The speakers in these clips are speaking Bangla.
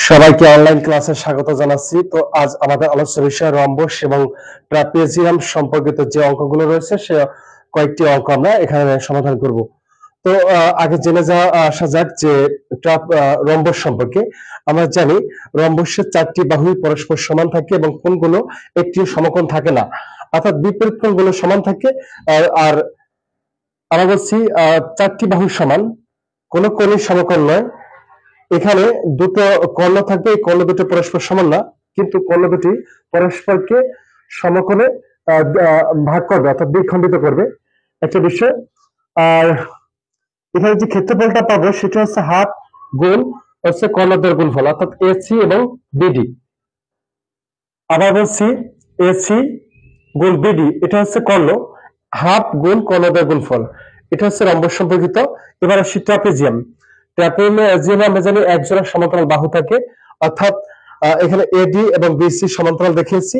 সবাইকে অনলাইন ক্লাসে স্বাগত জানাচ্ছি। তো আজ আমাদের আলোচ্য বিষয় রম্বস এবং ট্রাপিজিয়াম সম্পর্কিত যে অঙ্কগুলো রয়েছে সে কয়েকটি অঙ্ক আমরা এখানে সমাধান করব। তো আগে জেনে আসা যাক যে রম্বস সম্পর্কে। আমরা জানি রম্বসের চারটি বাহুই পরস্পর সমান থাকে এবং কোণগুলো একটি সমকোণ থাকে না, অর্থাৎ বিপরীত কোণগুলো সমান থাকে। আর আমরা বলছি চারটি বাহু সমান, কোনো কোণই সমকোণ নয়। এখানে দুটো কর্ণ থাকবে, এই কর্ণ দুটো পরস্পর সমান না, কিন্তু কর্ণ দুটি পরস্পরকে সমকোণে ভাগ করবে, অর্থাৎ দ্বিখণ্ডিত করবে, একটা বিষয়। আর এখানে যে ক্ষেত্রফলটা পাবো সেটা হচ্ছে হাফ গুণ হচ্ছে কর্ণদ্বয়ের গুণফল, অর্থাৎ এসি এবং বিডি। আবার বলছি এসি গুণ বিডি, এটা হচ্ছে কর্ণ, হাফ গুণ কর্ণদ্বয়ের গুণফল, এটা হচ্ছে রম্বস সম্পর্কিত। এবার আসি ট্রাপিজিয়াম। ট্রাপিজিয়ামে আমরা জানি এক জোড়া সমান্তরাল বাহু থাকে, অর্থাৎ এখানে এডি এবং বিসি সমান্তরাল দেখিয়েছি,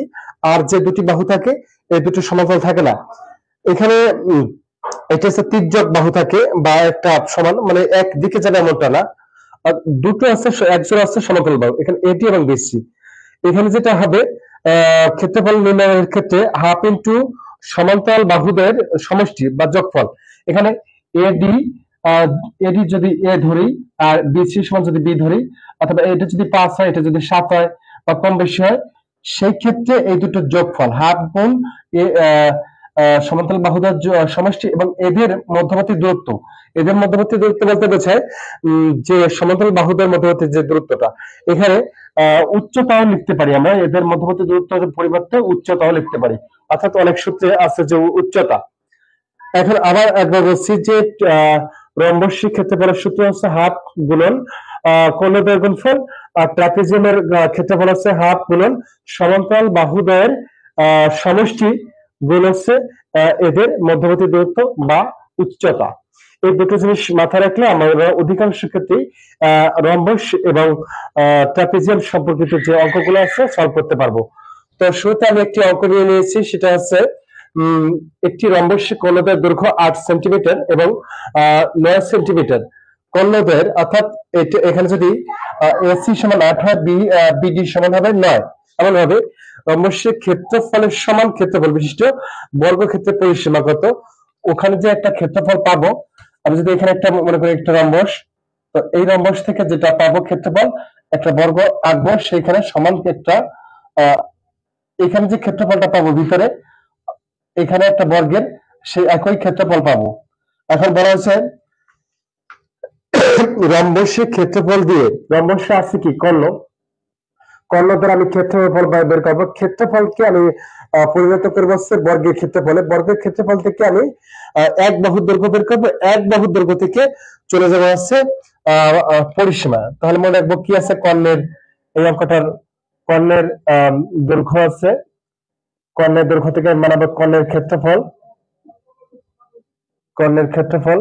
আর যে দুটি বাহু থাকে এই দুটি সমান্তরাল থাকে না। এখানে এটা হচ্ছে তির্যক বাহু থাকে বা একটা সমান, মানে একদিকে যাবে এমনটা না, দুটো আছে, এক জোড়া আছে সমান্তরাল বাহু, এখানে এডি এবং বিসি। এখানে যেটা হবে ক্ষেত্রফল নির্ণয়ের ক্ষেত্রে হাফ ইন্টু সমান্তরাল বাহুদের সমষ্টি বা যোগফল। এখানে এডি এডি যদি এ ধরি আর বিসি সমান যদি বি ধরি, অথবা এটা যদি 5 হয়, এটা যদি 7 হয় বা কম বেশি হয়, সেই ক্ষেত্রে এই দুটোর যোগফল হাফ গুণ সমান্তরাল বাহুদের সমষ্টি এবং এদের মধ্যবর্তী দূরত্ব। এদের মধ্যবর্তী দূরত্ব বলতে বোঝায় যে সমান্তরাল বাহুদের মধ্যবর্তী যে দূরত্বটা। এখানে উচ্চতাও লিখতে পারি আমরা, এদের মধ্যবর্তী দূরত্বের পরিবর্তে উচ্চতাও লিখতে পারি, অর্থাৎ অনেক সূত্রে আছে যে উচ্চতা। এখন আবার একবার বলছি যে রম্বসের ক্ষেত্রফলের সূত্র হচ্ছে হাফ গুণন কর্ণদ্বয়ের গুণফল, আর ট্রাপিজিয়ামের ক্ষেত্রফল হচ্ছে হাফ গুণন সমান্তরাল বাহুদ্বয়ের সমষ্টি গুণ হচ্ছে এদের মধ্যবর্তী দূরত্ব বা উচ্চতা। এই দুটো জিনিস মাথায় রাখলে আমরা অধিকাংশ ক্ষেত্রেই রম্বস এবং ট্রাপিজিয়াম সম্পর্কিত যে অঙ্কগুলো আছে সলভ করতে পারবো। তো শুরুতে আমি একটি অঙ্ক নিয়ে নিয়েছি, সেটা হচ্ছে একটি রম্বসের কর্ণদ্বয়ের দৈর্ঘ্য 8 সেন্টিমিটার এবং 9 সেন্টিমিটার। কর্ণদ্বয়ের অর্থাৎ এখানে যদি এসি সমান 8 হয়, বিডি সমান হবে 9, এমন ভাবে রম্বসের ক্ষেত্রফলের সমান ক্ষেত্রফল বিশিষ্ট বর্গক্ষেত্রের পরিসীমা কত। ওখানে যে একটা ক্ষেত্রফল পাবো, আমি যদি এখানে একটা মনে করি একটা রম্বস, তো এই রম্বস থেকে যেটা পাবো ক্ষেত্রফল, একটা বর্গ আঁকবো, সেইখানে সমান একটা এখানে যে ক্ষেত্রফলটা পাবো ভিতরে, এখানে একটা বর্গের সেই একই ক্ষেত্রফল পাবো। এখন বলা হচ্ছে রম্বসের ক্ষেত্রফল দিয়ে, রম্বসে আছে কি কর্ণ, কর্ণ দ্বারা আমি ক্ষেত্রফল বের করবো। ক্ষেত্রফলকে আমি পরিণত করবো হচ্ছে বর্গের ক্ষেত্রফলে, বর্গের ক্ষেত্রফল থেকে আমি এক বাহুর দৈর্ঘ্য বের করবো, এক বাহুর দৈর্ঘ্য থেকে চলে যাবো হচ্ছে পরিসীমা। তাহলে মনে রাখবো কি আছে কর্ণের, এই অঙ্কটার কর্ণের দৈর্ঘ্য আছে, কর্ণের দৈর্ঘ্য থেকে মানাবো কর্ণের ক্ষেত্রফল, কর্ণের ক্ষেত্রফল,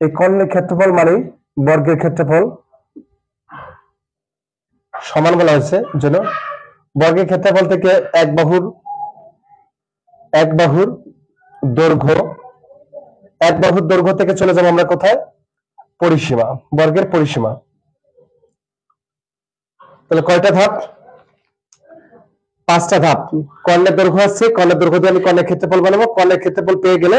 এই কর্ণের ক্ষেত্রফল মানে বর্গের ক্ষেত্রফল সমান বলা হয়েছে জন্য বর্গের ক্ষেত্রফল থেকে এক বাহুর দৈর্ঘ্য, এক বাহুর দৈর্ঘ্য থেকে চলে যাবো আমরা কোথায়, পরিসীমা, বর্গের পরিসীমা। তাহলে কয়টা ধাপ, 5টা ধাপ। কর্ণের দৈর্ঘ্য আছে, কর্ণের দৈর্ঘ্য দিয়ে আমি কর্ণের ক্ষেত্রফল বানাবো, কর্ণের ক্ষেত্রফল পেয়ে গেলে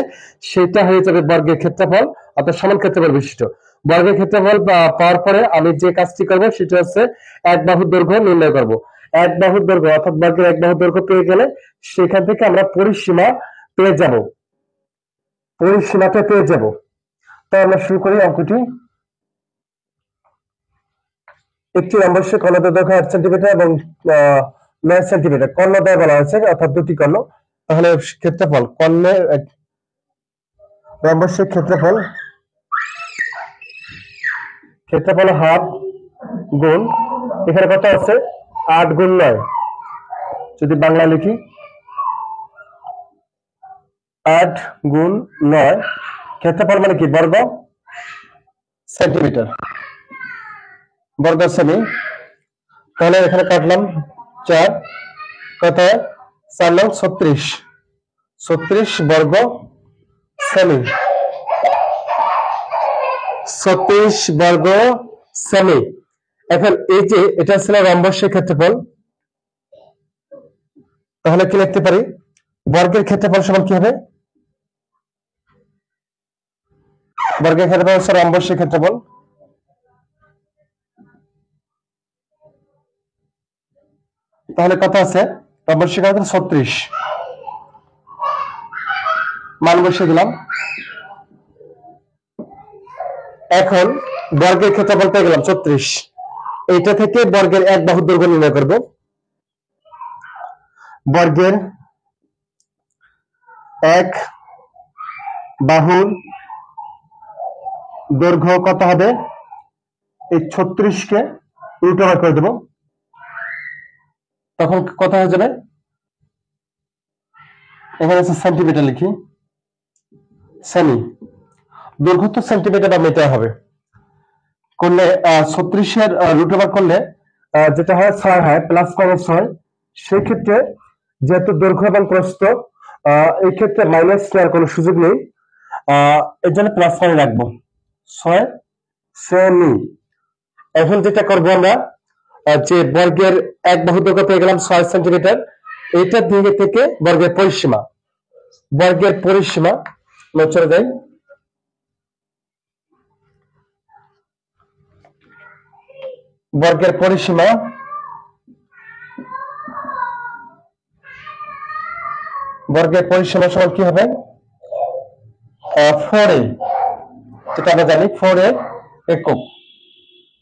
সেটা হয়ে যাবে বর্গের ক্ষেত্রফল, অর্থাৎ সমান ক্ষেত্রফল বিশিষ্ট। বর্গের ক্ষেত্রফল পাওয়ার পরে আমি যে কাজটি করবো সেটা হচ্ছে এক বাহুর দৈর্ঘ্য নির্ণয় করব। এক বাহুর দৈর্ঘ্য অর্থাৎ বর্গের এক বাহুর দৈর্ঘ্য পেয়ে গেলে সেখান থেকে আমরা পরিসীমা পেয়ে যাব, পরিসীমাটা পেয়ে যাব। তো আমরা শুরু করি অঙ্কটি। একটি রম্বসের কর্ণদ্বয় দৈর্ঘ্য 8 সেন্টিমিটার এবং 9 সেন্টিমিটার, কর্ণদ্বয় বলা হয়েছে অর্থাৎ দুটি কর্ণ। তাহলে ক্ষেত্রফল, কর্ণের রম্বসের ক্ষেত্রফল, ক্ষেত্রফল হাফ গুণ, এখানে কত আছে 8 গুণ 9, যদি বাংলা লিখি 8 গুণ 9, ক্ষেত্রফল মানে কি বর্গ সেন্টিমিটার, বর্গ সেমি। তাহলে এখানে কাটলাম 4, কত 4 9 36, 36 বর্গ সেমি, 36 বর্গ সেমি। এখন এই যে এটা ছিল রম্বসের ক্ষেত্রফল, তাহলে কি লিখতে পারি, বর্গের ক্ষেত্রফল সমান কি হবে, বর্গের ক্ষেত্রফল হচ্ছে রম্বসের ক্ষেত্রফল। তাহলে কত আছে, রম্বসের ক্ষেত্রফল 36, মান বসিয়ে দিলাম। এখন বর্গের ক্ষেত্রফল পেয়ে গেলাম 36, এইটা থেকে বর্গের এক বাহুর দৈর্ঘ্য নির্ণয় করব। বর্গের এক বাহুর দৈর্ঘ্য কত হবে, এই 36 কে উল্টো ভাগ করে দেব, তখন কত হয়ে যাবে, এখানে সেন্টিমিটার লিখি, সেমি, দৈর্ঘ্য তো সেন্টিমিটার বা মিটার হবে, করলে 36-এর রুট ওভার করলে যেটা হয় 6 হয়, প্লাস মাইনাস হয়, সেই ক্ষেত্রে যেহেতু দৈর্ঘ্য এবং প্রস্থ এই ক্ষেত্রে মাইনাস নেওয়ার কোনো সুযোগ নেই, এর জন্য প্লাস সাইন রাখবো, 6 সেমি। এখন যেটা করবো আমরা, যে বর্গের এক বাহু দৈর্ঘ্য পেয়ে গেলাম 6 সেন্টিমিটার, এইটার দিকে থেকে বর্গের পরিসীমা, বর্গের পরিসীমা চলে যায়, বর্গের পরিসীমা বর্গের পরিসীমা সমান কি হবে, 4a, যেটা আমরা জানি 4a একক,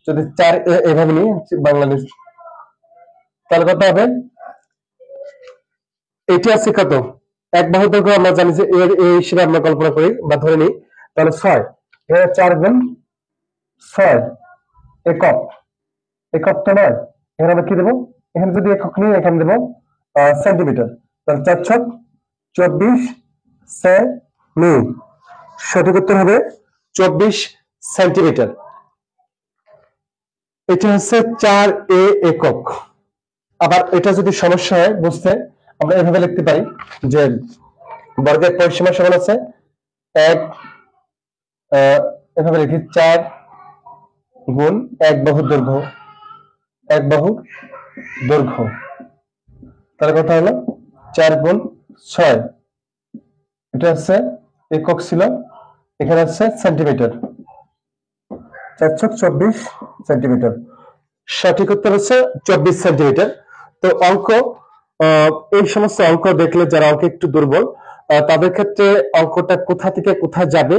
যদি 4a এভাবে নিই বাংলাদেশ, তাহলে কত হবে, এটি আছে কত, এক বাহু দৈর্ঘ্য আমরা জানি যে এর এই হিসেবে আমরা কল্পনা করি বা ধরে নিই, তাহলে 6, 4 গুণ 6 একক, একক তো নয়, এখানে আমরা কি দেবো, এখানে যদি একক নিই এখানে দেবো সেন্টিমিটার, তাহলে 4 24 সেমি, সঠিক উত্তর হবে 24 সেন্টিমিটার। এটা হচ্ছে 4a একক। আবার এটা যদি সমস্যা হয় বুঝতে, আমরা এভাবে লিখতে পারি যে বর্গের পরিসীমা সমান আছে এক, এভাবে লিখি 4 গুণ এক বাহুর দৈর্ঘ্য, এক বাহুর দৈর্ঘ্য, তাহলে কথা হলো 4 গুণ 6, এটা হচ্ছে একক ছিল, এখানে হচ্ছে সেন্টিমিটার, 424 সেন্টিমিটার, সঠিক উত্তর হচ্ছে 24 সেন্টিমিটার। তো অঙ্ক, এই সমস্ত অঙ্ক দেখলে যারা অঙ্ক একটু দুর্বল, তাদের ক্ষেত্রে অঙ্কটা কোথা থেকে কোথায় যাবে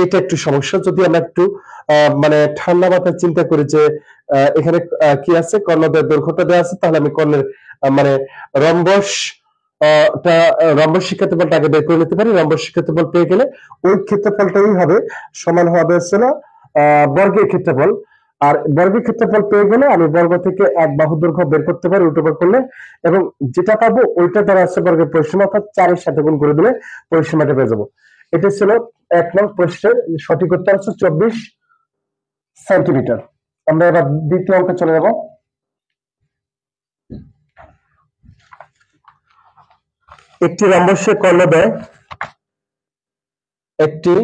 এটা একটু সমস্যা। যদি আমরা একটু মানে ঠান্ডা মাথায় চিন্তা করি যে এখানে কি আছে, কর্ণদের দৈর্ঘ্যটা দেওয়া আছে, তাহলে আমি কর্ণের মানে রম্বস রম্বস ক্ষেত্রফলটা আগে বের করে নিতে পারি, রম্বস ক্ষেত্রফল পেয়ে গেলে ওই ক্ষেত্রফলটাই হবে সমান হবে হচ্ছে না বর্গের ক্ষেত্রফল, আর বর্গের ক্ষেত্রফল পেয়ে গেলে আমি বর্গ থেকে এক বাহু দৈর্ঘ্য বের করতে পারি উল্টো করলে, এবং যেটা পাবো ওইটা দ্বারা আছে বর্গের পরিসীমা, অর্থাৎ 4-এর সাথে গুণ করে দিলে পরিসীমাটা পেয়ে যাবো। এটা ছিল 1 নং প্রশ্নের সঠিক উত্তর হচ্ছে 24 সেন্টিমিটার। আমরা এবার দ্বিতীয় অঙ্কে চলে যাব। একটি রম্বসের কর্ণদ্বয়, একটি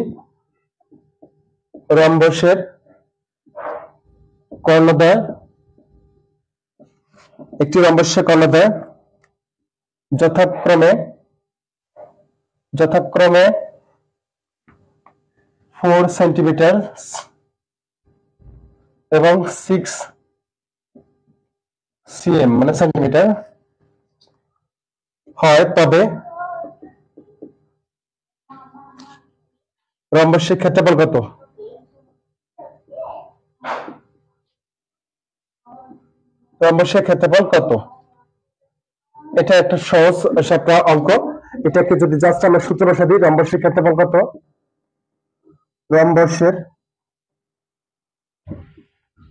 রম্বসের কর্ণদ্বয়, একটি রম্বসের কর্ণদ্বয় যথাক্রমে 4 সেন্টিমিটার এবং 6 cm মানে সেন্টিমিটার হয়, তবে রম্বসের ক্ষেত্রফল কত, রম্বসের ক্ষেত্রফল কত, এটা একটা সহজ একটা অঙ্ক। এটাকে যদি জাস্ট আমরা সূত্র বসা দিই, রম্বসের ক্ষেত্রফল কত, রম্বসের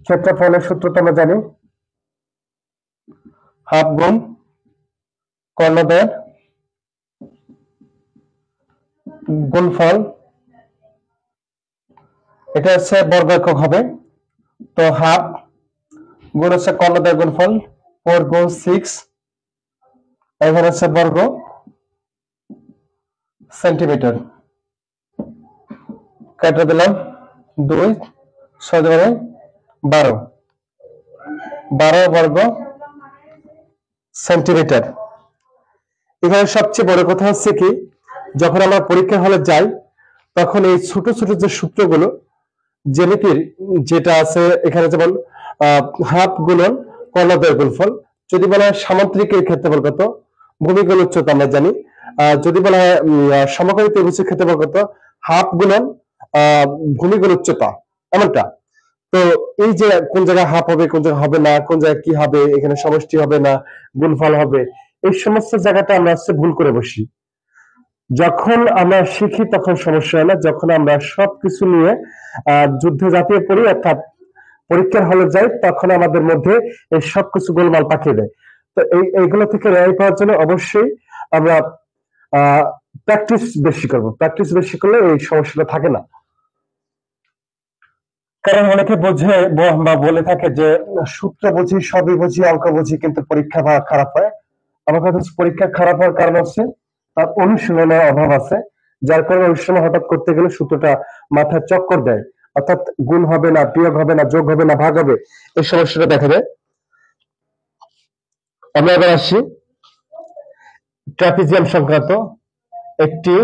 ক্ষেত্রফলের সূত্র তো আমরা জানি, হাফ গুণ কর্ণদ্বয়ের গুণফল, এটা হচ্ছে বর্গ একক হবে, তো হাফ গুণ হচ্ছে কর্ণদ্বয়ের গুণফল 4 গুণ 6, এখানে হচ্ছে বর্গ সেন্টিমিটার, কেটে দিলাম 2, 6 12, 12 বর্গ সেন্টিমিটার। এখানে সবচেয়ে বড় কথা হচ্ছে কি, যখন আমরা পরীক্ষা হলে যাই তখন এই ছোট ছোট যে সূত্রগুলো জ্যামিতির যেটা আছে এখানে, যেমন হাফ গুণন কর্ণদ্বয়ের গুণফল, যদি বলা হয় সামান্তরিকের ক্ষেত্রফল কত, ভূমিকোণ উচ্চতা আমরা জানি, যদি বলা হয় সমকোণী ত্রিভুজের ক্ষেত্রফল কত, হাফ গুণন ভূমিকোণ উচ্চতা, এমনটা। তো এই যে কোন জায়গায় হাফ হবে, কোন জায়গায় হবে না, কোন জায়গায় কি হবে, এখানে সমষ্টি হবে না গুণফল হবে, এই সমস্ত জায়গাটা আমরা ভুল করে বসি। যখন আমরা শিখি তখন সমস্যা হয় না, যখন আমরা সবকিছু নিয়ে যুদ্ধে ঝাঁপিয়ে পড়ি অর্থাৎ পরীক্ষার হলে যাই তখন আমাদের মধ্যে এই সবকিছু গোলমাল পাকিয়ে দেয়। তো এইগুলো থেকে রেহাই পাওয়ার জন্য অবশ্যই আমরা প্র্যাকটিস বেশি করব। প্র্যাকটিস বেশি করলে এই সমস্যাটা থাকে না। কারণ অনেকে বোঝে বা বলে থাকে যে সূত্র বুঝি, সবই বুঝি, অঙ্ক বুঝি, কিন্তু পরীক্ষা খারাপ হয়। আমার কথা হচ্ছে পরীক্ষা খারাপ হওয়ার কারণ হচ্ছে তার অনুশীলনের অভাব আছে, যার কারণে অনুশীলন হঠাৎ করতে গেলে সূত্রটা মাথায় চক্কর দেয়, অর্থাৎ গুণ হবে না, বিয়োগ হবে না, যোগ হবে না, ভাগ হবে, এই সমস্যাটা দেখা দেয়। আমরা এবার আসি ট্রাপিজিয়াম সংক্রান্ত একটি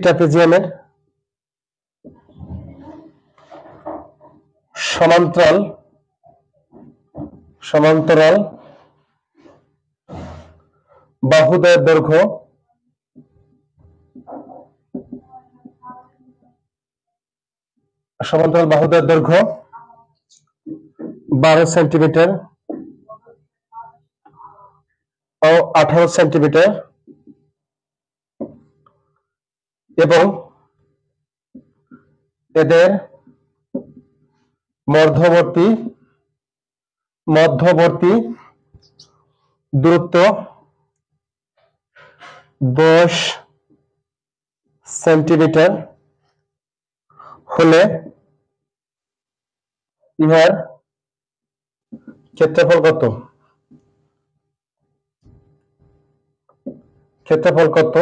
ট্রাপিজিয়ামের সমান্তরাল বাহুদ্বয়ের দৈর্ঘ্য 12 সেন্টিমিটার ও 18 সেন্টিমিটার এবং এদের মধ্যবর্তী দূরত্ব 10 সেন্টিমিটার হলে ইহার ক্ষেত্রফল কত?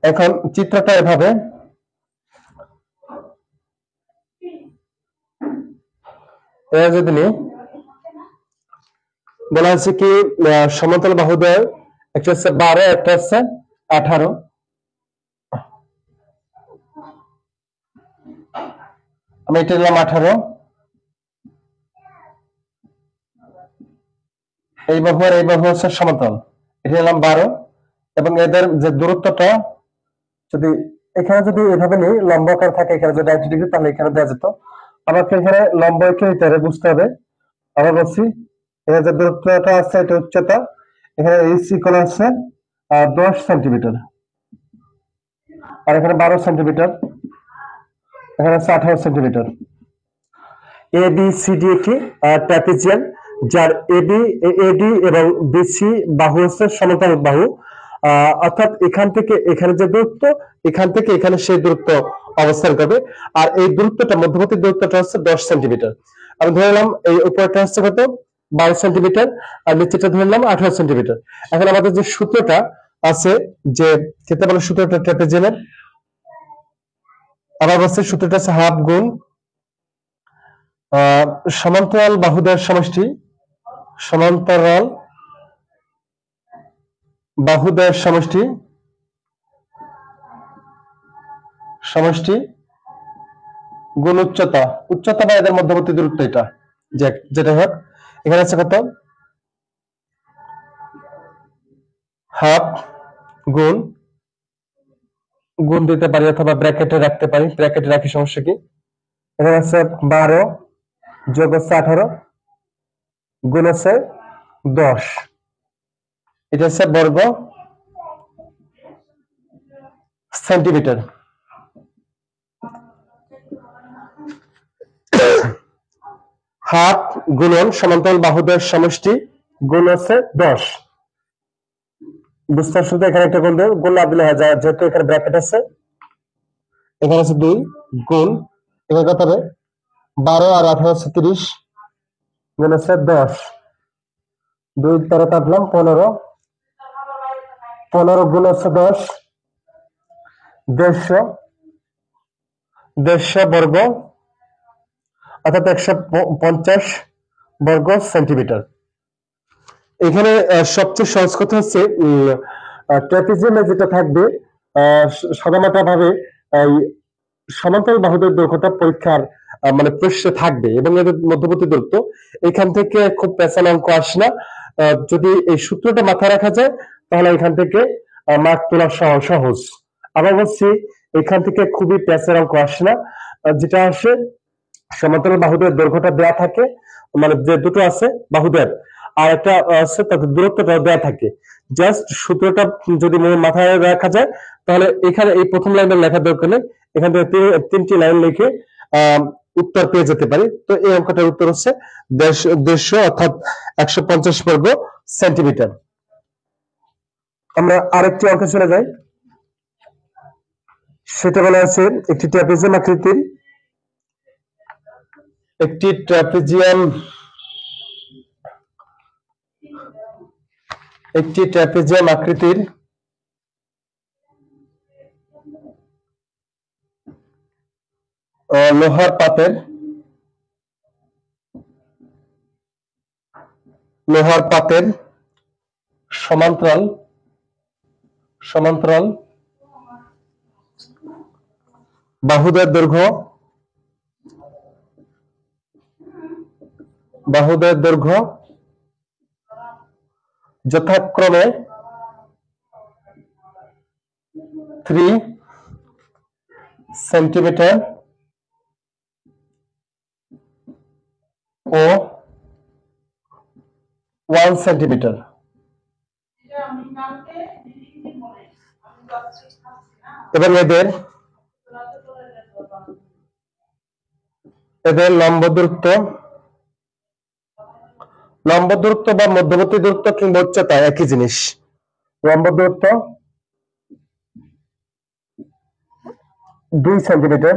এখন চিত্রটা এভাবে, যদি বলা হচ্ছে কি সমতল বাহুদ্বয় একটা হচ্ছে 12, একটা হচ্ছে 18। আমি এটা নিলাম 18, এই বাহু আর এই বাহু হচ্ছে সমতল, এটা নিলাম 12, এবং এদের যে দূরত্বটা যদি এখানে যদি এভাবে নিই, লম্ব আকার থাকে এখানে যদি 90 ডিগ্রি, তাহলে এখানে দেওয়া যেত। আমাকে এখানে লম্ব এঁকে নিতে হবে, বুঝতে হবে। আবার বলছি, এখানে যে দূরত্বটা আছে এটা উচ্চতা, এখানে এইচ ইকুয়াল আছে 10 সেন্টিমিটার, আর এখানে 12 সেন্টিমিটার, এখানে আছে 18 centimetre. A B C D একটি ট্রাপিজিয়াম, যার এডি এবং বিসি বাহু হচ্ছে সমতল বাহু, অর্থাৎ এখান থেকে এখানে যে দূরত্ব, এখান থেকে এখানে সেই দূরত্ব অবস্থান করবে, আর এই দূরত্বটা মধ্যবর্তী দূরত্বটা হচ্ছে 10 সেন্টিমিটার। আমি ধরে নিলাম এই উপরটা হচ্ছে কত, 12 সেন্টিমিটার, আর নিচেটা ধরে নিলাম 18 সেন্টিমিটার। এখন আমাদের যে সূত্রটা আছে, যে ক্ষেত্রফলের সূত্রটা ট্রাপিজিয়ামের, আবার বলছে সূত্রটা আছে হাফ গুণ সমান্তরাল বাহুদ্বয়ের সমষ্টি, গুণ উচ্চতা বা এদের মধ্যবর্তী দূরত্ব, এটা যেটা হোক, এখানে আছে কত, হাফ গুণ দিতে পারি অথবা ব্র্যাকেটে রাখতে পারি, ব্র্যাকেটে রাখি, সমস্যা কি। এখানে আছে 12 যোগ হচ্ছে 18 গুণ আছে 10, এটা হচ্ছে বর্গ সেন্টিমিটার। হাফ গুণন সমান্তরাল বাহুদ্বয়ের সমষ্টি গুণ হচ্ছে 10, বুঝতে শুধু এখানে একটা গুণ দেব, গুণ না দিলে হয় যায়, যেহেতু এখানে ব্র্যাকেট আছে, এখানে আছে 2 গুণ, এখানে কত হবে 12 আর 18 হচ্ছে 30 গুণ হচ্ছে 10, 2 13 কাটলাম 15 গুণ হচ্ছে 10, 150 150 বর্গ অর্থাৎ 150 বর্গ সেন্টিমিটার। এখানে সবচেয়ে সহজ কথা হচ্ছে ট্রাপিজিয়ামে যেটা থাকবে সাদামাটা ভাবে সমান্তরাল বাহুদের দৈর্ঘ্যটা পরীক্ষার মানে প্রশ্নে থাকবে এবং এদের মধ্যবর্তী দূরত্ব এখান থেকে খুব পেঁচানো অঙ্ক আসে না। যদি এই সূত্রটা মাথায় রাখা যায় তাহলে এখান থেকে মার্ক তোলা সহজ। আবার বলছি এখান থেকে খুবই পেঁচার অঙ্ক আসে না, যেটা আসে সমান্তরাল বাহুদের দৈর্ঘ্যটা দেয়া থাকে, মানে যে দুটো আছে বাহুদের আর একটা আছে তাদের দূরত্বটা দেয়া থাকে। জাস্ট সূত্রটা যদি মাথায় রাখা যায় তাহলে এখানে এই প্রথম লাইনে লেখার দরকার নেই, এখান থেকে 3টি লাইন লিখে উত্তর পেয়ে যেতে পারি। তো এই অঙ্কটার উত্তর হচ্ছে 150 অর্থাৎ 150 বর্গ সেন্টিমিটার। আমরা আরেকটি অঙ্কে চলে যাই। সেটা বলা আছে একটি ট্রাপিজিয়াম আকৃতির লোহার পাতের সমান্তরাল বাহুদের দৈর্ঘ্য যথাক্রমে 3 সেন্টিমিটার ও 1 সেন্টিমিটার। এবং এদের লম্ব দূরত্ব বা মধ্যবর্তী দূরত্ব কিংবা উচ্চতা একই জিনিস। লম্ব দূরত্ব 2 সেন্টিমিটার,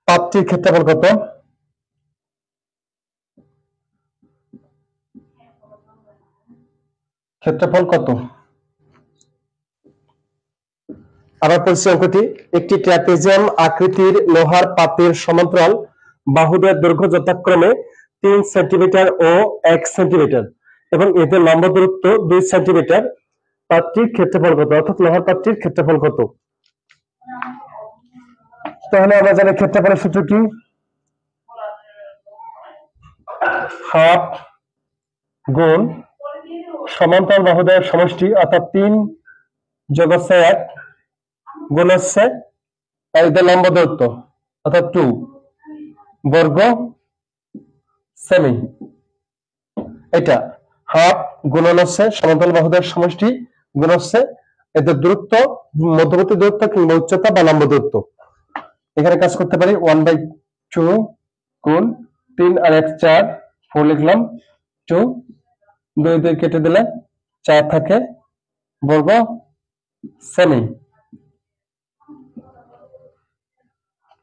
পাতটির ক্ষেত্রফল কত? আবার পড়ছি অঙ্কটি, একটি ট্রাপিজিয়াম আকৃতির লোহার পাতের সমান্তরাল বাহুদের দৈর্ঘ্য যথাক্রমে 3 সেন্টিমিটার ও 1 সেন্টিমিটার এবং এদের লম্ব দূরত্ব 2 সেন্টিমিটার। পাতটির ক্ষেত্রফল কত? অর্থাৎ লোহার পাতটির ক্ষেত্রফল কত? তাহলে আমরা জানি ক্ষেত্রফলের সূত্র কি? হাফ গুণ সমান্তরাল বাহুদের সমষ্টি অর্থাৎ 3 যোগ 1 গুণ হচ্ছে এদের লম্ব দূরত্ব অর্থাৎ 2 বর্গ সেমি। এটা হাফ গুণন হচ্ছে সমান্তরাল বাহুদের সমষ্টি গুণ হচ্ছে এদের দূরত্ব, মধ্যবর্তী দূরত্ব কিংবা উচ্চতা বা লম্ব দূরত্ব। এখানে কাজ করতে পারি 1/2 গুণ 3 আর 1 4, 4 লিখলাম, 2 2 দিয়ে কেটে দিলে 4 থাকে, বর্গ সেমি।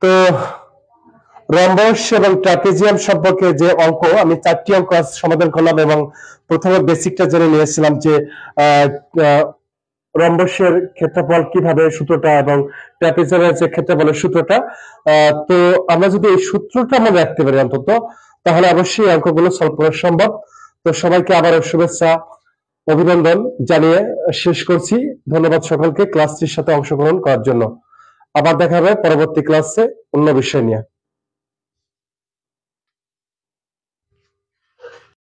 তো রম্বস এবং ট্রাপিজিয়াম সম্পর্কে যে অঙ্ক আমি 4টি অঙ্ক সমাধান করলাম এবং প্রথমে বেসিকটা জেনে নিয়েছিলাম যে রম্বসের ক্ষেত্রফল কিভাবে সূত্রটা এবং ট্রাপিজিয়ামের যে ক্ষেত্রফলের সূত্রটা। তো আমরা যদি এই সূত্রটা আমরা রাখতে পারি অন্তত তাহলে অবশ্যই অঙ্কগুলো সলভ করা সম্ভব। তো সবাইকে আবারও শুভেচ্ছা অভিনন্দন জানিয়ে শেষ করছি। ধন্যবাদ সকলকে ক্লাসটির সাথে অংশগ্রহণ করার জন্য। আবার দেখা হবে পরবর্তী ক্লাসে অন্য বিষয় নিয়ে।